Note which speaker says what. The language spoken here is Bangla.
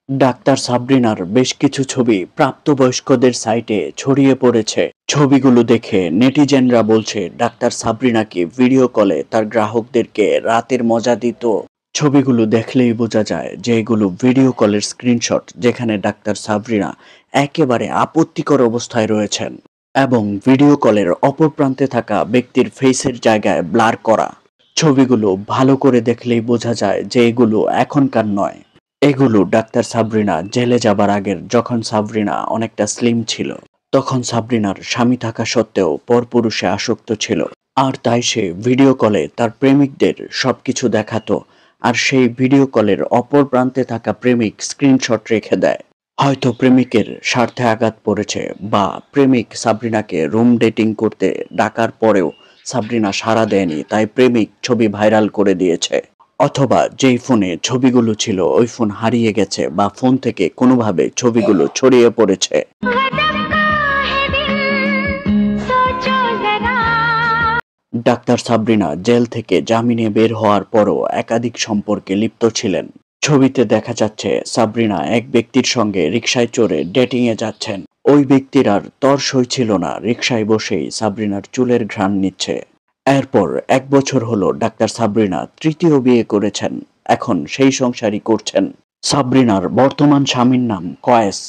Speaker 1: ডাক্তার সাবরিনার বেশ কিছু ছবি প্রাপ্তবয়স্কদের সাইটে ছড়িয়ে পড়েছে। ছবিগুলো দেখে নেটিজেনরা বলছে ডাক্তার সাবরিনা কি ভিডিও কলে তার গ্রাহকদেরকে রাতের মজা দিত। ছবিগুলো দেখলেই বোঝা যায় যে এগুলো ভিডিও কলের স্ক্রিনশট, যেখানে ডাক্তার সাবরিনা একেবারে আপত্তিকর অবস্থায় রয়েছেন এবং ভিডিও কলের অপর প্রান্তে থাকা ব্যক্তির ফেসের জায়গায় ব্লার করা। ছবিগুলো ভালো করে দেখলেই বোঝা যায় যে এগুলো এখনকার নয়। এগুলো ডাক্তার সাবরিনা জেলে যাবার আগের, যখন সাবরিনা অনেকটা স্লিম ছিল। তখন সাবরিনার স্বামী থাকা সত্ত্বেও পরপুরুষে আসক্ত ছিল, আর তাই সে ভিডিও কলে তার প্রেমিকদের সবকিছু দেখাতো, আর সেই ভিডিও কলের অপর প্রান্তে থাকা প্রেমিক স্ক্রিনশট রেখে দেয়। হয়তো প্রেমিকের স্বার্থে আঘাত পড়েছে, বা প্রেমিক সাবরিনাকে রুম ডেটিং করতে ডাকার পরেও সাবরিনা সাড়া দেয়নি, তাই প্রেমিক ছবি ভাইরাল করে দিয়েছে। অথবা যেই ফোনে ছবিগুলো ছিল ওই ফোন হারিয়ে গেছে, বা ফোন থেকে কোনোভাবে ছবিগুলো ছড়িয়ে পড়েছে। ডাক্তার সাবরিনা জেল থেকে জামিনে বের হওয়ার পরও একাধিক সম্পর্কে লিপ্ত ছিলেন। ছবিতে দেখা যাচ্ছে সাবরিনা এক ব্যক্তির সঙ্গে রিকশায় চড়ে ডেটিং এ যাচ্ছেন। ওই ব্যক্তির আর তর সইছিল না, রিকশায় বসেই সাবরিনার চুলের ঘ্রাণ নিচ্ছে। এরপর 1 বছর হলো ডাক্তার সাবরিনা তৃতীয় বিয়ে করেছেন। এখন সেই সংসারই করছেন। সাবরিনার বর্তমান স্বামীর নাম কয়েস।